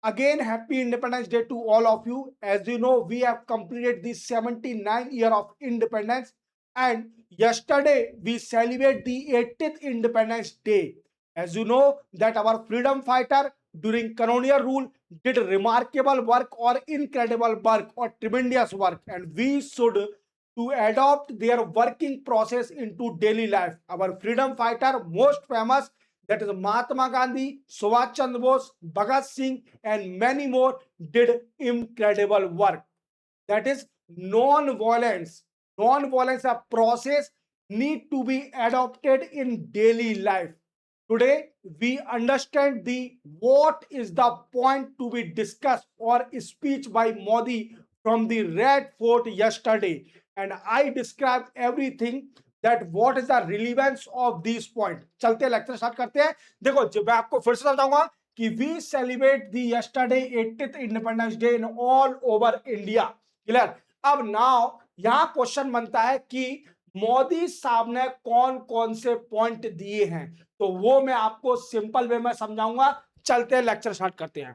Again, happy Independence Day to all of you. As you know, we have completed the 79 year of independence, and yesterday we celebrate the 80th Independence Day. As you know, that our freedom fighter during colonial rule did remarkable work or incredible work or tremendous work, and we should to adopt their working process into daily life. Our freedom fighter most famous, that is Mahatma Gandhi, Subhash Chandra Bose, Bhagat Singh, and many more did incredible work. That is non-violence. Non-violence, a process need to be adopted in daily life. Today we understand the what is the point to be discussed or speech by Modi from the Red Fort yesterday, and I described everything that what is the relevance of this point. चलते lecture start करते हैं. देखो जब मैं आपको फिर से समझाऊंगा कि we celebrate the yesterday 80th independence day in all over India. Clear. अब नाउ यहां क्वेश्चन बनता है कि मोदी साहब ने कौन कौन से पॉइंट दिए हैं, तो वो मैं आपको सिंपल वे में समझाऊंगा. चलते हैं लेक्चर स्टार्ट करते हैं.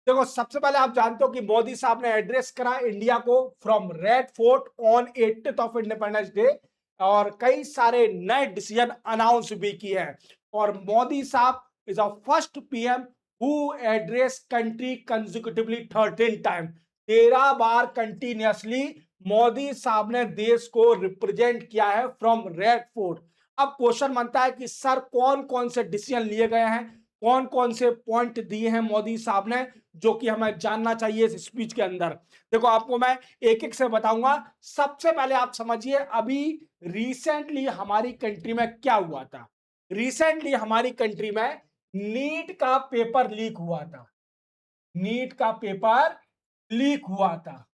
देखो सबसे पहले आप जानते हो कि मोदी साहब ने एड्रेस करा इंडिया को from red fort on 80th of independence day, और कई सारे नए डिसीजन अनाउंस भी किए हैं. और मोदी साहब is a first PM who address country consecutively 13 time. 13 bar continuously Modi साहब ने देश को रिप्रेजेंट किया है फ्रॉम रेड फोर्ट. अब क्वेश्चन बनता है कि सर कौन कौन से डिसीजन लिए गए हैं, कौन कौन से पॉइंट दिए हैं मोदी साहब ने, जो कि हमें जानना चाहिए इस स्पीच के अंदर. देखो आपको मैं एक एक से बताऊंगा. सबसे पहले आप समझिए अभी रिसेंटली हमारी कंट्री में क्या हुआ था. रिसेंटली हमारी कंट्री में नीट का पेपर लीक हुआ था. नीट का पेपर लीक हुआ था,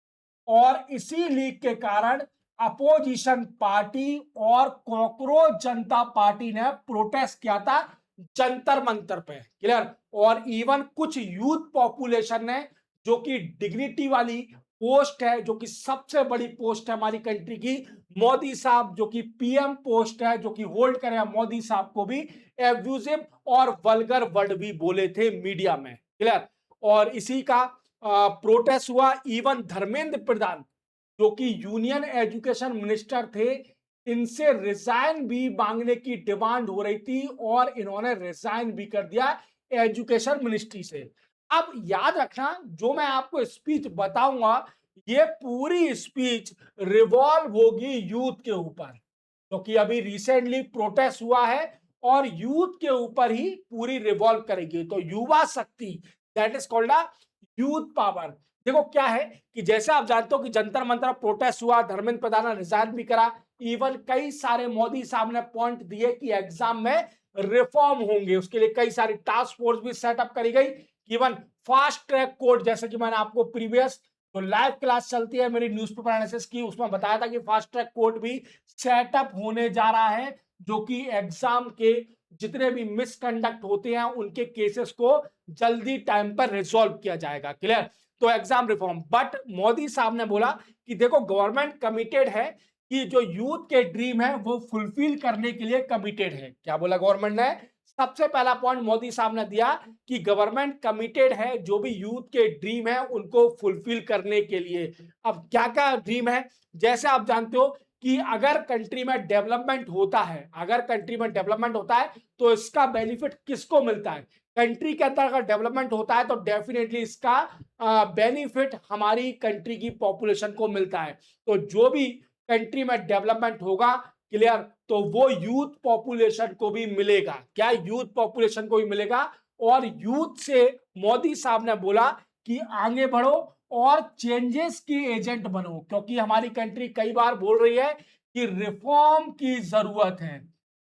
और इसी लीक के कारण अपोजिशन पार्टी और कॉकरोच जनता पार्टी ने प्रोटेस्ट किया था जंतर मंतर पे. क्लियर. और इवन कुछ यूथ पॉपुलेशन ने, जो कि डिग्निटी वाली पोस्ट है, जो कि सबसे बड़ी पोस्ट है हमारी कंट्री की, मोदी साहब जो कि पीएम पोस्ट है, जो कि होल्ड करे मोदी साहब को भी एब्यूजिव और वल्गर वर्ड भी बोले थे मीडिया में. क्लियर. और इसी का प्रोटेस्ट हुआ. इवन धर्मेंद्र प्रधान जो कि यूनियन एजुकेशन मिनिस्टर थे, इनसे रिजाइन भी मांगने की डिमांड हो रही थी, और इन्होंने रिजाइन भी कर दिया एजुकेशन मिनिस्ट्री से. अब याद रखना जो मैं आपको स्पीच बताऊंगा, ये पूरी स्पीच रिवॉल्व होगी यूथ के ऊपर, क्योंकि अभी रिसेंटली प्रोटेस्ट हुआ है और यूथ के ऊपर ही पूरी रिवॉल्व करेगी. तो युवा शक्ति, that is called a youth power. देखो क्या है कि जैसे आप जानते हो कि जंतर मंतर प्रोटेस्ट हुआ, धर्मेंद्र प्रधान ने रिजाइन भी करा. इवन कई सारे मोदी साहब ने पॉइंट दिए कि एग्जाम में रिफॉर्म होंगे, उसके लिए कई सारी टास्क फोर्स भी सेटअप करी गई. इवन फास्ट ट्रैक कोर्ट, जैसे कि मैंने आपको प्रीवियस जो लाइव क्लास चलती है मेरी न्यूज़पेपर एनालिसिस की, उसमें बताया था कि फास्ट ट्रैक कोर्ट भी सेटअप होने जा रहा है, जो कि एग्जाम के जितने भी मिसकंडक्ट होते हैं उनके केसेस को जल्दी टाइम पर रिजॉल्व किया जाएगा. क्लियर. तो एग्जाम रिफॉर्म. बट मोदी साहब ने बोला कि देखो गवर्नमेंट कमिटेड है, कि जो यूथ के ड्रीम है वो फुलफिल करने के लिए कमिटेड है. क्या बोला गवर्नमेंट ने? सबसे पहला पॉइंट मोदी साहब ने दिया कि गवर्नमेंट कमिटेड है जो भी यूथ के ड्रीम है उनको फुलफिल करने के लिए. अब क्या क्या ड्रीम है? जैसे आप जानते हो कि अगर कंट्री में डेवलपमेंट होता है, अगर कंट्री में डेवलपमेंट होता है तो इसका बेनिफिट किसको मिलता है? कंट्री के अंदर अगर डेवलपमेंट होता है तो डेफिनेटली इसका बेनिफिट हमारी कंट्री की पॉपुलेशन को मिलता है. तो जो भी कंट्री में डेवलपमेंट होगा, क्लियर, तो वो यूथ पॉपुलेशन को भी मिलेगा. क्या? यूथ पॉपुलेशन को भी मिलेगा. और यूथ से मोदी साहब ने बोला कि आगे बढ़ो और चेंजेस की एजेंट बनो, क्योंकि हमारी कंट्री कई बार बोल रही है कि रिफॉर्म की जरूरत है.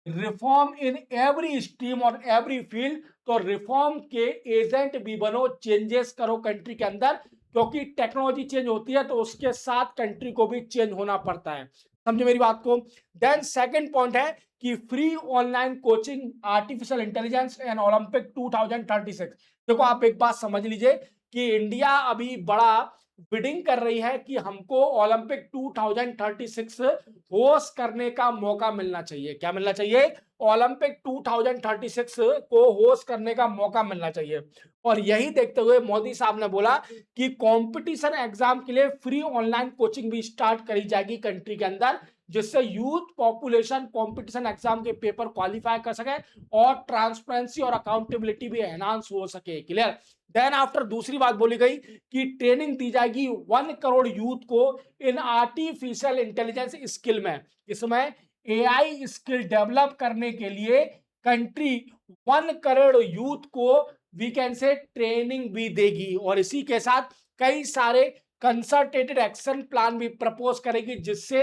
रिफॉर्म इन एवरी स्ट्रीम और एवरी फील्ड. तो रिफॉर्म के एजेंट भी बनो, चेंजेस करो कंट्री के अंदर, क्योंकि टेक्नोलॉजी चेंज होती है तो उसके साथ कंट्री को भी चेंज होना पड़ता है. समझे मेरी बात को? देन सेकंड पॉइंट है कि free online coaching, artificial intelligence and Olympic 2036. देखो आप एक बात समझ लीजिए कि इंडिया अभी बड़ा बिडिंग कर रही है कि हमको ओलंपिक 2036 होस्ट करने का मौका मिलना चाहिए। क्या मिलना चाहिए? ओलंपिक 2036 को होस्ट करने का मौका मिलना चाहिए। और यही देखते हुए मोदी साहब ने बोला कि कंपटीशन एग्जाम के लिए फ्री ऑनलाइन कोचिंग भी स्टार्ट करी जाएगी कंट्री के अंदर, जिससे यूथ पॉपुलेशन कंपटीशन एग्जाम के पेपर क्वालिफाई कर सके और ट्रांसपेरेंसी और अकाउंटेबिलिटी भी एनहांस हो सके। क्लियर? देन आफ्टर दूसरी बात बोली गई कि ट्रेनिंग दी जाएगी 1 करोड़ यूथ को इन आर्टिफिशियल इंटेलिजेंस स्किल में। इसमें एआई स्किल डेवलप करने के लिए कंट्री 1 करोड़ यूथ को वी कैन से ट्रेनिंग भी देगी और इसी के साथ कई सारे कंसल्टेटेड एक्शन प्लान भी प्रपोज करेगी, जिससे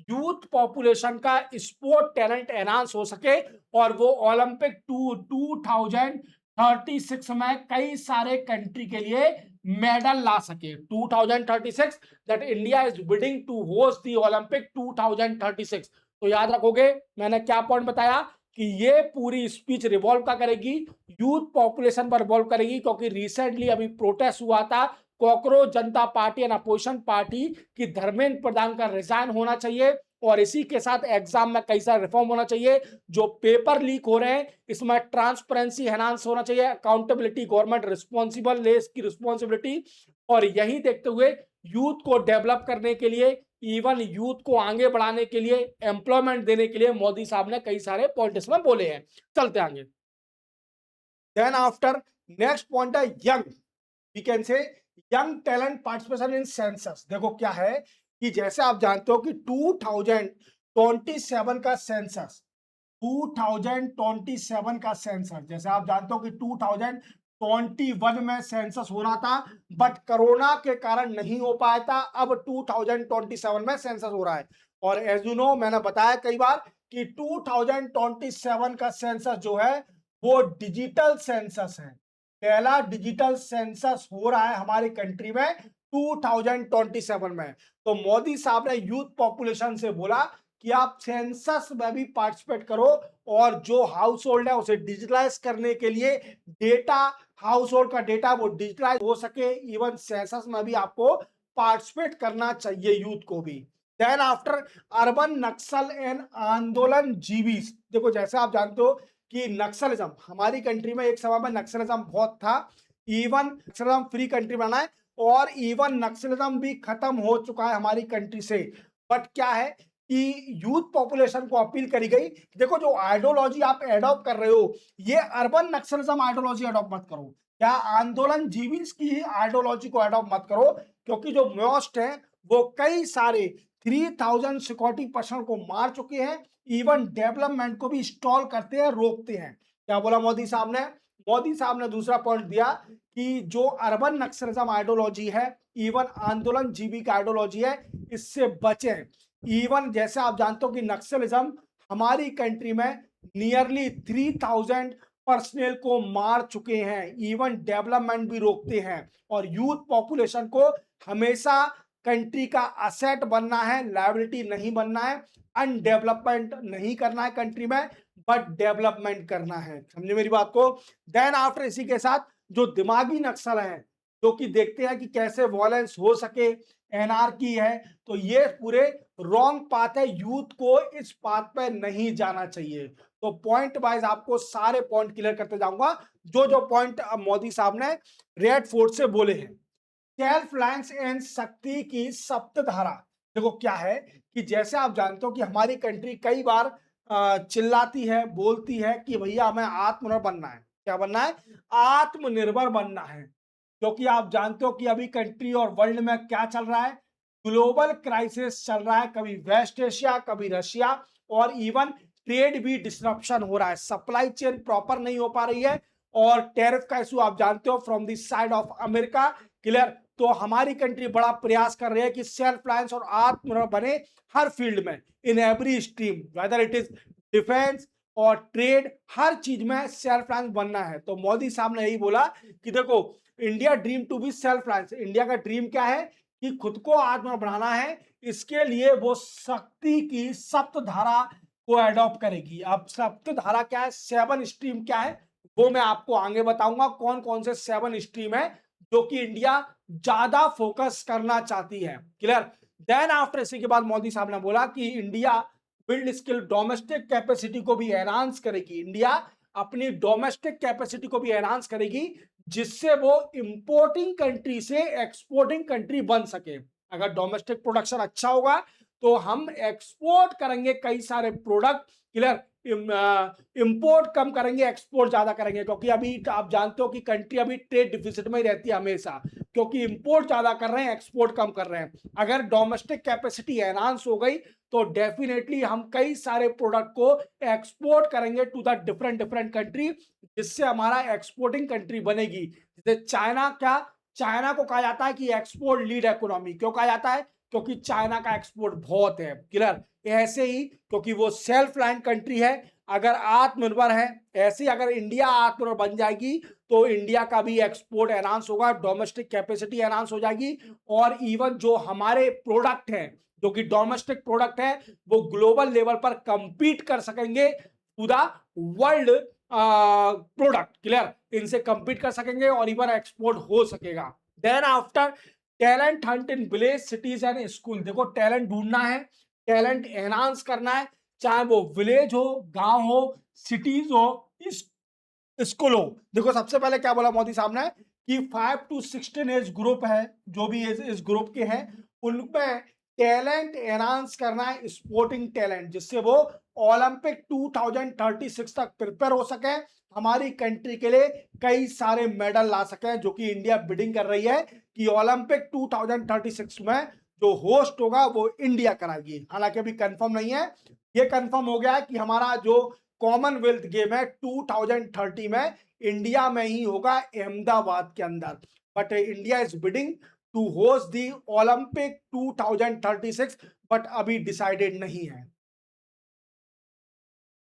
यूथ पॉपुलेशन का स्पोर्ट टैलेंट एनहांस हो सके और वो ओलंपिक 2036 में कई सारे कंट्री के लिए मेडल ला सके। 2036 that India is bidding to host the Olympic 2036। तो याद रखोगे मैंने क्या पॉइंट बताया कि ये पूरी स्पीच रिवॉल्व का करेगी, यूथ पॉपुलेशन पर रिवॉल्व करेगी, क्योंकि रिसेंटली अभी प्रोटेस्ट हुआ था cockroach Janata party and opposition party की धर्मेंद्र प्रधान का रिजाइन होना चाहिए और इसी के साथ एग्जाम में कई सारे रिफॉर्म होना चाहिए। जो पेपर लीक हो रहे हैं इसमें ट्रांसपेरेंसी एनहांस होना चाहिए, अकाउंटेबिलिटी, गवर्नमेंट रिस्पॉन्सिबल ले इसकी रिस्पॉन्सिबिलिटी। और यही देखते हुए यूथ को डेवलप करने के लिए, इवन यूथ को आगे बढ़ाने के लिए, एम्प्लॉयमेंट देने के लिए मोदी साहब ने कई सारे पॉइंट इसमें बोले हैं। चलते आगे। देन आफ्टर नेक्स्ट पॉइंट है young, we can say young talent participation in census. देखो क्या है कि जैसे आप जानते हो कि 2027 का सेंसस, 2027 का सेंसस, जैसे आप जानते हो कि 2021 में सेंसस हो रहा था बट कोरोना के कारण नहीं हो पाया था। अब 2027 में सेंसस हो रहा है और एज यू नो मैंने बताया कई बार कि 2027 का सेंसस जो है वो डिजिटल सेंसस है। पहला डिजिटल सेंसस हो रहा है हमारी कंट्री में 2027 में। तो मोदी साहब ने यूथ पॉपुलेशन से बोला कि आप सेंसस में भी पार्टिसिपेट करो और जो हाउस होल्ड है उसे डिजिटलाइज करने के लिए डेटा, हाउस होल्ड का डेटा वो डिजिटलाइज हो सके, इवन सेंसस में भी आपको पार्टिसिपेट करना चाहिए यूथ को भी। Then after urban Naxal and आंदोलन जीवीस। देखो जैसे आप जानते हो कि नक्सलिज्म हमारी कंट्री में एक समय में नक्सलिज्म बहुत था, इवन नक्सलिज्म फ्री कंट्री बना है और इवन नक्सलिज्म भी खत्म हो चुका है हमारी कंट्री से। बट क्या है कि यूथ पॉपुलेशन को अपील करी गई, देखो जो आइडियोलॉजी आप एडॉप्ट कर रहे हो ये अर्बन नक्सलिज्म आइडियोलॉजी एडॉप्ट मत करो, क्या आंदोलन जीवीस की आइडियोलॉजी को एडॉप्ट मत करो, क्योंकि जो मोस्ट है वो कई सारे 3000 सिक्योरिटी पर्सन को मार चुके हैं, इवन डेवलपमेंट को भी स्टॉल करते हैं, रोकते हैं। क्या बोला मोदी साहब ने? मोदी साहब ने दूसरा पॉइंट दिया कि जो अर्बन नक्सलिज्म आइडियोलॉजी है, इवन आंदोलन जीवी का आइडियोलॉजी है, इससे बचें। इवन जैसे आप जानते हो कि नक्सलिज्म हमारी कंट्री में नियरली 3000 पर्सनल को मार चुके हैं, इवन डेवलपमेंट भी रोकते हैं। और यूथ पॉपुलेशन को हमेशा कंट्री का असेट बनना है, लायबिलिटी नहीं बनना है, अनडेवलपमेंट नहीं करना है कंट्री में, बट डेवलपमेंट करना है। समझे मेरी बात को? देन आफ्टर इसी के साथ जो दिमागी नक्सल है, जो कि देखते हैं कि कैसे वॉयलेंस हो सके, एनआरकी है, तो ये पूरे रॉन्ग पाथ है, यूथ को इस पाथ पे नहीं जाना चाहिए। तो पॉइंट वाइज आपको सारे पॉइंट क्लियर करते जाऊंगा जो जो पॉइंट मोदी साहब ने रेड फोर्ट से बोले हैं। सेल्फ रिलायंस एंड शक्ति की सप्तधारा। देखो क्या है कि जैसे आप जानते हो कि हमारी कंट्री कई बार चिल्लाती है, बोलती है कि भैया हमें आत्मनिर्भर बनना है। क्या बनना है? आत्मनिर्भर बनना है। क्योंकि आप जानते हो कि अभी कंट्री और वर्ल्ड में क्या चल रहा है, ग्लोबल क्राइसिस चल रहा है, कभी वेस्ट एशिया, कभी रशिया, और इवन ट्रेड भी डिसरप्शन हो रहा है, सप्लाई चेन प्रॉपर नहीं हो पा रही है और टैरिफ का इशू आप जानते हो from the side of America. Clear? तो हमारी कंट्री बड़ा प्रयास कर रही है कि सेल्फ रिलायंस और आत्मनिर्भर बने हर फील्ड में, in every stream, whether it is defence और ट्रेड, हर चीज में सेल्फ रिलायंस बनना है। तो मोदी साहब ने यही बोला कि देखो India dream to be self reliance. India का ड्रीम क्या है कि खुद को आत्मनिर्भर बनाना है, इसके लिए वो शक्ति की सप्तधारा को एडॉप्ट करेगी। अब सप्तधारा क्या है, 7 स्ट्रीम क्या है, वो मैं आपको आगे बताऊंगा कौन कौन से 7 स्ट्रीम है जो कि इंडिया ज्यादा फोकस करना चाहती है। क्लियर। देन आफ्टर इसी के बाद मोदी साहब ने बोला कि India build skill domestic capacity को भी एनहांस करेगी। इंडिया अपनी डोमेस्टिक कैपेसिटी को भी एनहांस करेगी, जिससे वो इंपोर्टिंग कंट्री से एक्सपोर्टिंग कंट्री बन सके। अगर डोमेस्टिक प्रोडक्शन अच्छा होगा तो हम एक्सपोर्ट करेंगे कई सारे प्रोडक्ट। क्लियर। इंपोर्ट कम करेंगे, एक्सपोर्ट ज्यादा करेंगे, क्योंकि अभी आप जानते हो कि कंट्री अभी ट्रेड डिफिसिट में ही रहती है हमेशा, क्योंकि इंपोर्ट ज्यादा कर रहे हैं, एक्सपोर्ट कम कर रहे हैं। अगर डोमेस्टिक कैपेसिटी एनहांस हो गई तो डेफिनेटली हम कई सारे प्रोडक्ट को एक्सपोर्ट करेंगे to the different different country, जिससे हमारा एक्सपोर्टिंग कंट्री बनेगी। जैसे चाइना, क्या चाइना को कहा जाता है कि एक्सपोर्ट लीड इकोनॉमी, क्यों कहा जाता है? क्योंकि चाइना का एक्सपोर्ट बहुत है। क्लियर। ऐसे ही क्योंकि वो सेल्फ लाइंड कंट्री है, अगर आत्मनिर्भर है, ऐसे अगर इंडिया आत्मनिर्भर बन जाएगी तो इंडिया का भी एक्सपोर्ट एनहांस होगा, डोमेस्टिक कैपेसिटी एनहांस हो जाएगी, और इवन जो हमारे प्रोडक्ट हैं, जो कि डोमेस्टिक प्रोडक्ट है, वो ग्लोबल लेवल पर कंपीट कर सकेंगे to the world product. Clear. इनसे कंपीट कर सकेंगे और इवन एक्सपोर्ट हो सकेगा। Then after talent hunt in village cities and school. देखो, टैलेंट ढूंढना है, टैलेंट एनहांस करना है, चाहे वो विलेज हो, गांव हो, सिटीज हो, स्कूल हो। देखो, सबसे पहले क्या बोला मोदी साहब ने कि 5 to 16 एज ग्रुप है, जो भी इस ग्रुप के हैं, उनमें टैलेंट एनहांस करना है, स्पोर्टिंग टैलेंट, जिससे वो ओलंपिक 2036 तक प्रिपेयर हो सके, हमारी कंट्री के लिए कई सारे मेडल ला सके, जो कि इंडिया बिडिंग कर रही है कि ओलंपिक 2036 में जो होस्ट होगा वो इंडिया कराएगी। हालांकि अभी कंफर्म नहीं है, ये कंफर्म हो गया कि हमारा जो कॉमनवेल्थ गेम है 2030 में इंडिया में ही होगा, अहमदाबाद के अंदर। But India is bidding to host the Olympic 2036, but अभी डिसाइडेड नहीं है।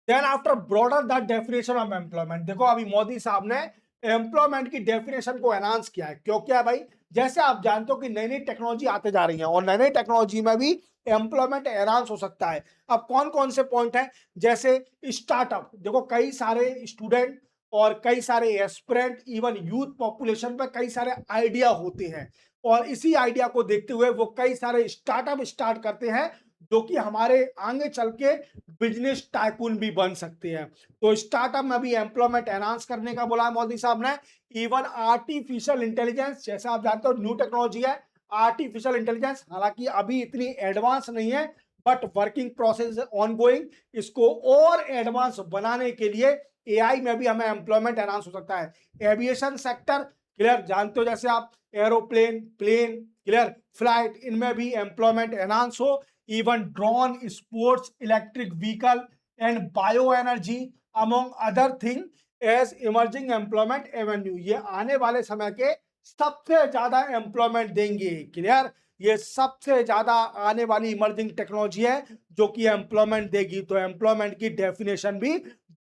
Then after broader the definition of employment. देखो, अभी मोदी साहब ने एम्प्लॉयमेंट की डेफिनेशन को एनहांस किया है। क्यों किया भाई? जैसे आप जानते हो कि नई नई टेक्नोलॉजी आते जा रही है, और नई नई टेक्नोलॉजी में भी एम्प्लॉयमेंट एनहांस हो सकता है। अब कौन कौन से पॉइंट है? जैसे स्टार्टअप। देखो, कई सारे स्टूडेंट और कई सारे एस्पिरेंट, इवन यूथ पॉपुलेशन पर कई सारे आइडिया होते हैं, और इसी आइडिया को देखते हुए वो कई सारे स्टार्टअप स्टार्ट करते हैं, जो कि हमारे आगे चल के बिजनेस टाइकून भी बन सकते हैं। तो स्टार्टअप में भी एम्प्लॉयमेंट एनहांस करने का बोला है मोदी साहब ने। इवन आर्टिफिशियल इंटेलिजेंस, जैसे आप जानते हो न्यू टेक्नोलॉजी है आर्टिफिशियल इंटेलिजेंस, हालांकि अभी इतनी एडवांस नहीं है, but working process on going. इसको और एडवांस बनाने के लिए एआई में भी हमें एम्प्लॉयमेंट एनहांस हो सकता है। एविएशन सेक्टर, क्लियर, जानते हो, जैसे आप एरोप्लेन, प्लेन, क्लियर, फ्लाइट, इनमें भी एम्प्लॉयमेंट एनहांस हो। even drone, sports, electric vehicle and bioenergy among other thing as emerging employment avenue। ये आने वाले समय के सबसे ज्यादा एम्प्लॉयमेंट देंगे। क्लियर। ये सबसे ज्यादा आने वाली इमर्जिंग टेक्नोलॉजी है जो कि एम्प्लॉयमेंट देगी। तो एम्प्लॉयमेंट की डेफिनेशन भी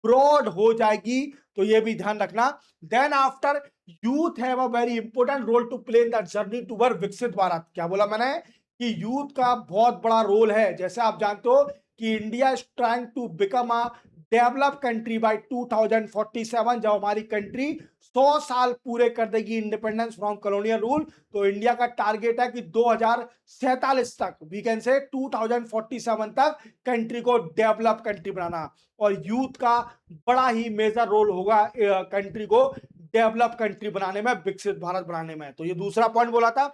ब्रॉड हो जाएगी, तो ये भी ध्यान रखना। Then after youth have a very important role to play in the journey toward Viksit Bharat. क्या बोला मैंने? कि यूथ का बहुत बड़ा रोल है। जैसे आप जानते हो कि India is trying to become a develop country by 2047। जब हमारी कंट्री 100 साल पूरे कर देगी इंडिपेंडेंस फ्रॉम कॉलोनियल रूल, तो इंडिया का टारगेट है कि 2047 तक, वी कैन से 2047 तक कंट्री को डेवलप कंट्री बनाना। और यूथ का बड़ा ही मेजर रोल होगा कंट्री को डेवलप कंट्री बनाने में, विकसित भारत बनाने में। तो ये दूसरा पॉइंट बोला था।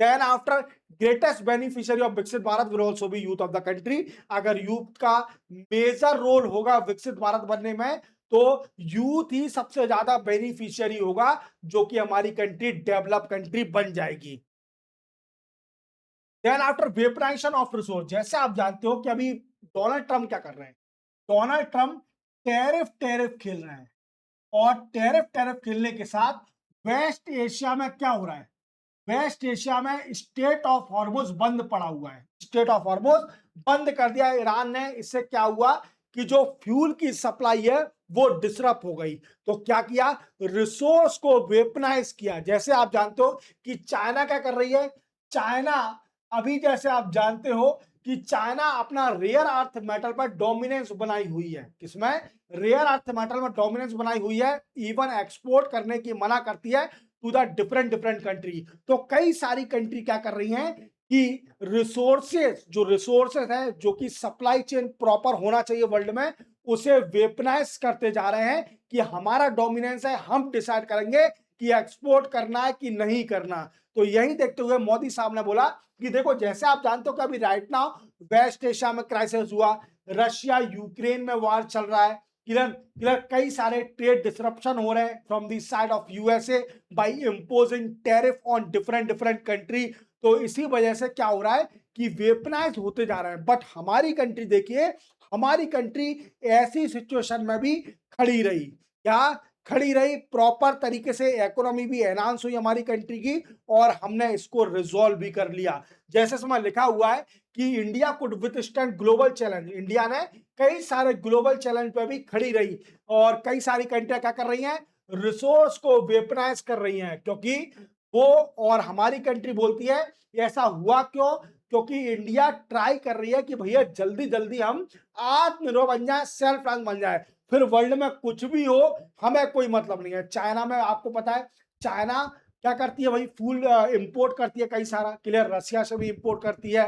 Then after greatest beneficiary of Viksit Bharat will also be youth of the country. अगर यूथ का मेजर रोल होगा विकसित भारत बनने में, तो यूथ ही सबसे ज्यादा बेनिफिशियरी होगा, जो कि हमारी कंट्री डेवलप कंट्री बन जाएगी। Then after weaponization of resource, जैसे आप जानते हो कि अभी डोनाल्ड ट्रंप क्या कर रहे हैं? डोनाल्ड ट्रंप टैरिफ टैरिफ खेल रहे हैं, और टैरिफ टैरिफ खेलने के साथ वेस्ट एशिया में क्या हो रहा है? वेस्ट एशिया में स्टेट ऑफ हॉर्मुज बंद पड़ा हुआ है। स्टेट ऑफ हॉर्मुज बंद कर दिया ईरान ने। इससे क्या हुआ कि जो फ्यूल की सप्लाई है वो डिसरप्ट हो गई। तो क्या किया? रिसोर्स को वेपनाइज किया। जैसे आप जानते हो कि चाइना क्या कर रही है? चाइना अभी, जैसे आप जानते हो कि चाइना अपना रेयर अर्थ मेटल पर डोमिनेंस बनाई हुई है। किसमें? रेयर अर्थ मेटल में डोमिनेंस बनाई हुई है। इवन एक्सपोर्ट करने की मना करती है to the different different country. तो कई सारी कंट्री क्या कर रही हैं कि रिसोर्सेज है जो कि सप्लाई चेन प्रॉपर होना चाहिए वर्ल्ड में, उसे वेपनाइज करते जा रहे हैं कि हमारा डोमिनेंस है, हम डिसाइड करेंगे कि एक्सपोर्ट करना है कि नहीं करना। तो यही देखते हुए मोदी साहब ने बोला कि देखो, जैसे आप जानते हो कि अभी राइट नाउ वेस्ट एशिया में क्राइसिस हुआ, रशिया यूक्रेन में वार चल रहा है, क्लियर क्लियर, कई सारे ट्रेड डिसरप्शन हो रहे हैं from the side of USA by imposing tariff on different different country. तो इसी वजह से क्या हो रहा है कि वेपनाइज होते जा रहे हैं। बट हमारी कंट्री देखिए, हमारी कंट्री ऐसी सिचुएशन में भी खड़ी रही, क्या खड़ी रही, प्रॉपर तरीके से इकोनॉमी भी एनहांस हुई हमारी कंट्री की, और हमने इसको रिजॉल्व भी कर लिया। जैसे समय लिखा हुआ है कि India could withstand global challenge, India ने कई सारे ग्लोबल चैलेंज पे भी खड़ी रही, और कई सारी कंट्रियां क्या कर रही हैं, रिसोर्स को वेपनाइज कर रही हैं, क्योंकि वो, और हमारी कंट्री बोलती है ऐसा हुआ क्यों, क्योंकि इंडिया ट्राई कर रही है कि भैया जल्दी जल्दी हम आत्मनिर्भर बन जाए, सेल्फ रिलायंस बन जाए, फिर वर्ल्ड में कुछ भी हो हमें कोई मतलब नहीं है। चाइना में आपको पता है, चाइना क्या करती है भाई, फूल इंपोर्ट करती है कई सारा, क्लियर, रशिया से भी इंपोर्ट करती है,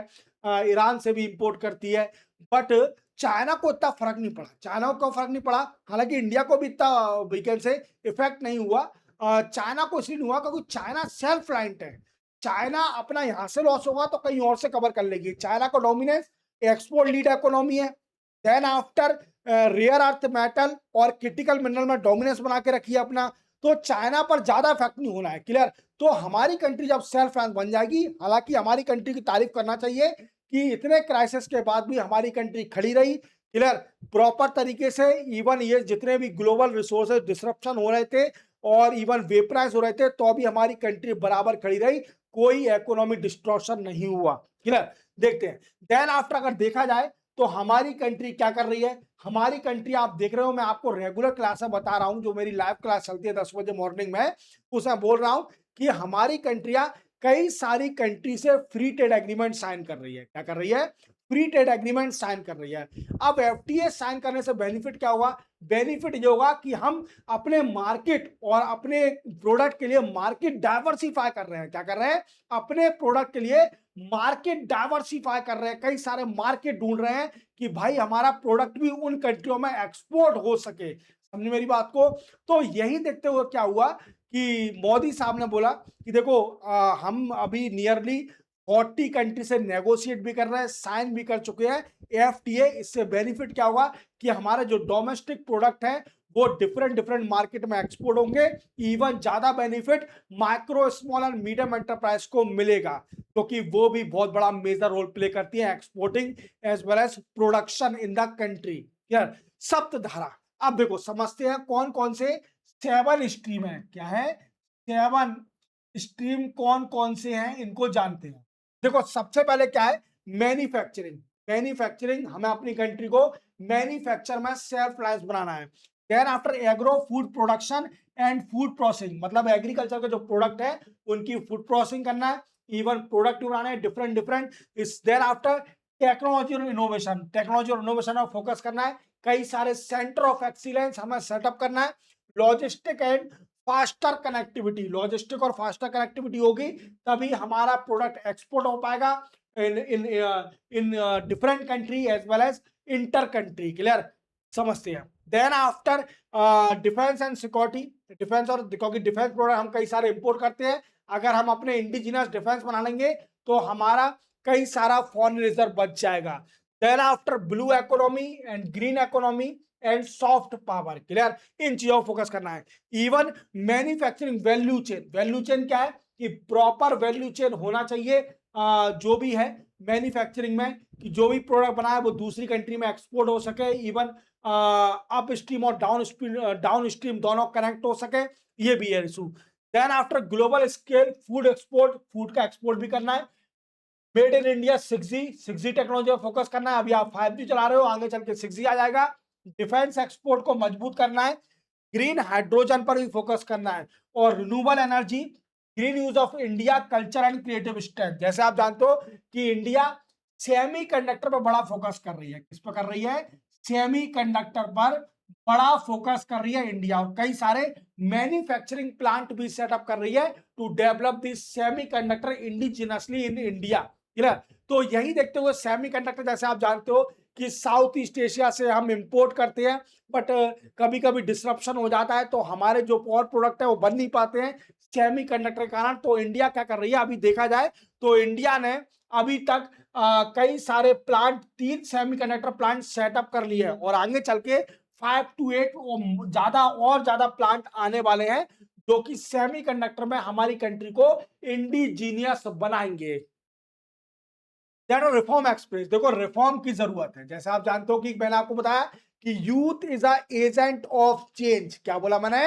ईरान से भी इंपोर्ट करती है, बट चाइना को इतना फर्क नहीं पड़ा, चाइना को फर्क नहीं पड़ा। हालांकि इंडिया को भी इतना वीकेंड से इफेक्ट नहीं हुआ, चाइना को इसलिए नहीं हुआ क्योंकि चाइना सेल्फ रिलायंट है। चाइना अपना यहां से लॉस होगा तो कहीं और से कवर कर लेगी। चाइना का डोमिनेंस एक्सपोर्ट लीड इकोनॉमी है, then after rare earth metal और क्रिटिकल मिनरल में डोमिनेंस बना के रखी है अपना, तो चाइना पर ज्यादा इफेक्ट नहीं होना है, क्लियर। तो हमारी कंट्री जब सेल्फ रिलायंस बन जाएगी, हालांकि हमारी कंट्री की तारीफ करना चाहिए कि इतने क्राइसिस के बाद भी हमारी कंट्री खड़ी रही, क्लियर, प्रॉपर तरीके से। इवन ये जितने भी ग्लोबल रिसोर्सेज डिसरप्शन हो रहे थे और इवन वेपराइज हो रहे थे, तो भी हमारी कंट्री बराबर खड़ी रही, कोई इकोनॉमिक डिस्ट्रॉक्शन नहीं हुआ, क्लियर। देखते हैं देन आफ्टर अगर देखा जाए तो हमारी कंट्री क्या कर रही है। हमारी कंट्री आप देख रहे हो, मैं आपको रेगुलर क्लास में बता रहा हूं, जो मेरी लाइव क्लास चलती है 10 बजे मॉर्निंग में, उसमें बोल रहा हूं कि हमारी कंट्रियां कई सारी कंट्री से फ्री ट्रेड एग्रीमेंट साइन कर रही है। क्या कर रही है, फ्री ट्रेड एग्रीमेंट साइन कर रही है। अब एफटीए साइन करने से बेनिफिट क्या होगा, बेनिफिट ये होगा कि हम अपने मार्केट और अपने प्रोडक्ट के लिए मार्केट डाइवर्सिफाई कर रहे हैं। क्या कर रहे हैं, अपने प्रोडक्ट के लिए मार्केट डाइवर्सिफाई कर रहे हैं, कई सारे मार्केट ढूंढ रहे हैं कि भाई हमारा प्रोडक्ट भी उन कंट्रियों में एक्सपोर्ट हो सके। समझे मेरी बात को। तो यही देखते हुए क्या हुआ कि मोदी साहब ने बोला कि देखो, हम अभी नियरली 40 कंट्री से नेगोशिएट भी कर रहे हैं, साइन भी कर चुके हैं एफटीए। इससे बेनिफिट क्या होगा कि हमारे जो डोमेस्टिक प्रोडक्ट है वो डिफरेंट डिफरेंट मार्केट में एक्सपोर्ट होंगे। इवन ज्यादा benefit micro small and medium enterprise को मिलेगा, क्योंकि वो भी बहुत बड़ा मेजर रोल प्ले करती है exporting as well as production in the country. Clear. सप्तधारा, अब देखो समझते हैं कौन कौन से 7 स्ट्रीम है। क्या है, 7 स्ट्रीम कौन कौन से हैं, इनको जानते हैं। देखो सबसे पहले क्या है, मैन्युफैक्चरिंग। मैन्युफैक्चरिंग, हमें अपनी कंट्री को मैन्युफैक्चर में सेल्फ रिलायंस बनाना है। Then after agro food production and food processing, मतलब एग्रीकल्चर के जो प्रोडक्ट है उनकी फूड प्रोसेसिंग करना है, इवन प्रोडक्ट बनाना है डिफरेंट डिफरेंट। इस देन आफ्टर टेक्नोलॉजी और इनोवेशन, टेक्नोलॉजी और इनोवेशन में फोकस करना है, कई सारे सेंटर ऑफ एक्सीलेंस हमें सेटअप करना है। Logistic and faster connectivity, logistic और फास्टर कनेक्टिविटी होगी तभी हमारा प्रोडक्ट एक्सपोर्ट हो पाएगा in in in different country as well as inter country. Clear, समझते हैं। Then after defence and security, defence और, क्योंकि डिफेंस प्रोडक्ट हम कई सारे इंपोर्ट करते हैं, अगर हम अपने इंडिजिनस डिफेंस बना लेंगे तो हमारा कई सारा फॉरेन रिजर्व बच जाएगा। Then after blue economy and green economy and soft power. Clear, इन चीजों पर फोकस करना है। Even manufacturing value chain, value chain क्या है कि प्रॉपर वैल्यू चेन होना चाहिए जो भी है मैन्युफैक्चरिंग में, कि जो भी प्रोडक्ट बना है वो दूसरी कंट्री में एक्सपोर्ट हो सके, इवन अप स्ट्रीम और डाउन स्ट्रीम दोनों कनेक्ट हो सके, ये भी है issue. Then after global scale food export, food का एक्सपोर्ट भी करना है। Made in India 6G technology पर फोकस करना है। अभी आप 5G चला रहे हो, आगे चल के 6G आ जाएगा। डिफेंस एक्सपोर्ट को मजबूत करना है, ग्रीन हाइड्रोजन पर भी फोकस करना है, और renewable energy, green use of India culture and creative strength. जैसे आप जानते हो कि इंडिया सेमी कंडक्टर पर बड़ा फोकस कर रही है, किस पर कर रही है, सेमी कंडक्टर पर बड़ा फोकस कर रही है इंडिया और कई सारे मैन्युफैक्चरिंग प्लांट भी सेटअप कर रही है to develop this semiconductor indigenously in India. Clear. तो यही देखते हुए सेमीकंडक्टर जैसे आप जानते हो कि साउथ ईस्ट एशिया से हम इंपोर्ट करते हैं, बट कभी कभी डिसरप्शन हो जाता है तो हमारे जो और प्रोडक्ट है वो बन नहीं पाते हैं सेमीकंडक्टर के कारण। तो इंडिया क्या कर रही है, अभी देखा जाए तो इंडिया ने अभी तक कई सारे प्लांट, 3 सेमीकंडक्टर प्लांट सेटअप कर लिए हैं और आगे चल के 5 to 8 ज्यादा और ज्यादा प्लांट आने वाले हैं जो कि सेमीकंडक्टर में हमारी कंट्री को इंडिजीनियस बनाएंगे। रिफॉर्म एक्सप्रेस, देखो रिफॉर्म की जरूरत है। जैसे आप जानते हो कि मैंने आपको बताया कि youth is a agent of change. क्या बोला मैंने?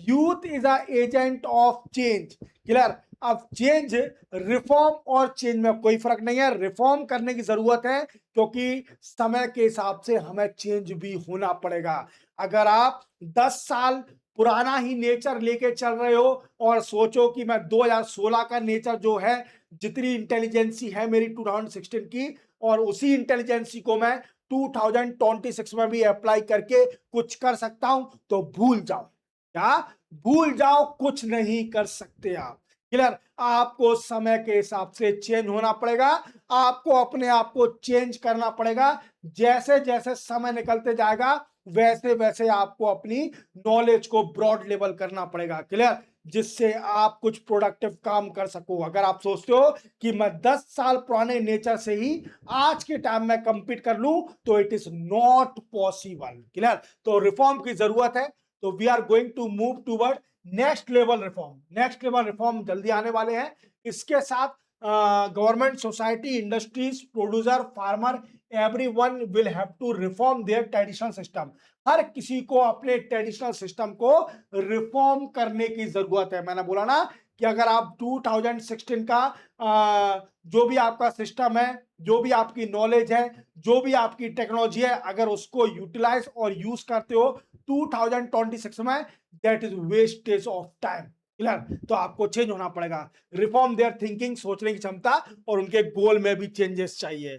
Youth is a agent of change. Clear. अब चेंज, रिफॉर्म और चेंज में कोई फर्क नहीं है, रिफॉर्म करने की जरूरत है क्योंकि समय के हिसाब से हमें चेंज भी होना पड़ेगा। अगर आप 10 साल पुराना ही नेचर लेके चल रहे हो और सोचो कि मैं 2016 का नेचर जो है, जितनी इंटेलिजेंसी है मेरी 2016 की, और उसी इंटेलिजेंसी को मैं 2026 में भी अप्लाई करके कुछ कर सकता हूं, तो भूल जाओ। क्या? भूल जाओ, कुछ नहीं कर सकते आप। क्लियर। आपको समय के हिसाब से चेंज होना पड़ेगा, आपको अपने आप को चेंज करना पड़ेगा। जैसे जैसे समय निकलते जाएगा वैसे वैसे आपको अपनी नॉलेज को ब्रॉड लेवल करना पड़ेगा। क्लियर। जिससे आप कुछ प्रोडक्टिव काम कर सको। अगर आप सोचते हो कि मैं 10 साल पुराने नेचर से ही आज के टाइम में कंपीट कर लूं, तो it is not possible. Clear. तो रिफॉर्म की जरूरत है। तो we are going to move toward next level reform. Next level reform जल्दी आने वाले हैं। इसके साथ government, society, industries, producer, farmer, everyone will have to reform their traditional system. हर किसी को अपने ट्रेडिशनल सिस्टम को रिफॉर्म करने की जरूरत है। मैंने बोला ना कि अगर आप 2016 का जो भी आपका सिस्टम है, जो भी आपकी नॉलेज है, जो भी आपकी टेक्नोलॉजी है, अगर उसको यूटिलाइज और यूज करते हो 2026 में, that is wastage of time. Clear. तो आपको चेंज होना पड़ेगा। रिफॉर्म देयर थिंकिंग, सोचने की क्षमता, और उनके गोल में भी चेंजेस चाहिए।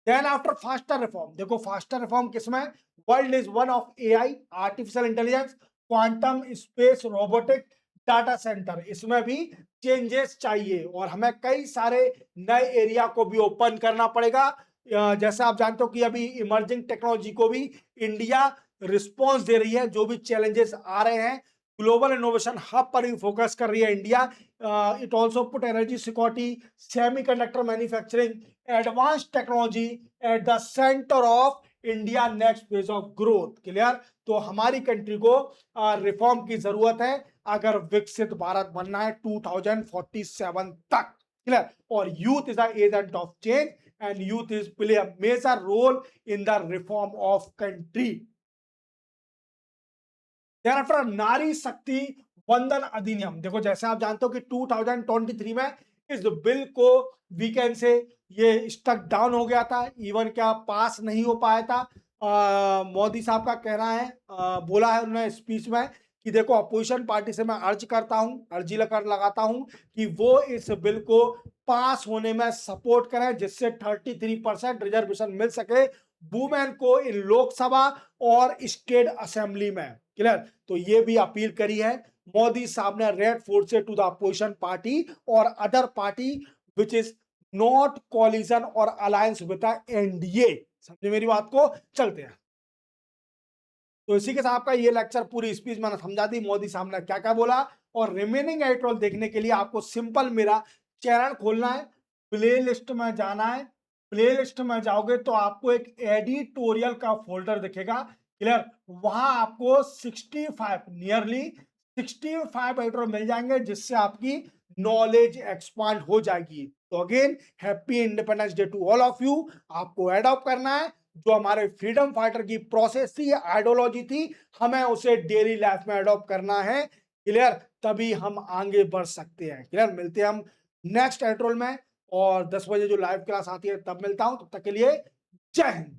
देन आफ्टर फास्टर रिफॉर्म, देखो फास्टर रिफॉर्म किसमें? World is one of AI, artificial intelligence, quantum, space, robotic, data centre, इसमें भी चेंजेस चाहिए और हमें कई सारे नए एरिया को भी ओपन करना पड़ेगा। जैसा आप जानते हो कि अभी इमर्जिंग टेक्नोलॉजी को भी इंडिया रिस्पॉन्स दे रही है। जो भी चैलेंजेस आ रहे हैं, ग्लोबल इनोवेशन हब पर भी फोकस कर रही है India. It also put energy security, semiconductor manufacturing, advance technology at the centre of India next phase of growth. Clear. तो हमारी कंट्री को रिफॉर्म की जरूरत है अगर विकसित भारत बनना है 2047 तक। क्लियर। और youth is the agent of change and youth is play a major role in the reform of country. thereafter Nari शक्ति वंदन अधिनियम, देखो जैसे आप जानते हो कि 2023 में इस बिल को वी कैन से ये स्टक डाउन हो गया था, इवन क्या पास नहीं हो पाया था। मोदी साहब का कहना है, बोला है उन्होंने स्पीच में कि देखो अपोजिशन पार्टी से मैं अर्ज करता हूं, अर्जी लगाता हूं कि वो इस बिल को पास होने में सपोर्ट करें जिससे 33% रिजर्वेशन मिल सके वुमेन को इन लोकसभा और स्टेट असेंबली में। क्लियर। तो ये भी अपील करी है मोदी साहब ने रेड फोर्ट से टू द अपोजिशन पार्टी और other party which is not collision और अलायंस विद एनडीए। समझे मेरी बात को? चलते हैं। तो इसी के साथ आपका ये लेक्चर, पूरी स्पीच मैंने समझा दी मोदी साहब ने क्या क्या बोला। और रिमेनिंग एडिटोरियल देखने के लिए आपको सिंपल मेरा चैनल खोलना है, प्ले लिस्ट में जाना है। प्ले लिस्ट में जाओगे तो आपको एक एडिटोरियल का फोल्डर दिखेगा। क्लियर। वहां आपको 65 नियरली 65 एडिटोरियल मिल जाएंगे जिससे आपकी नॉलेज एक्सपांड हो जाएगी। तो again happy independence day to all of you. आपको अडॉप्ट करना है जो हमारे फ्रीडम फाइटर की प्रोसेस थी, आइडियोलॉजी थी, हमें उसे डेली लाइफ में अडॉप्ट करना है। क्लियर। तभी हम आगे बढ़ सकते हैं। क्लियर। मिलते हैं हम नेक्स्ट एड्रोल में और 10 बजे जो लाइव क्लास आती है तब मिलता हूं। तब तक के लिए जय हिंद।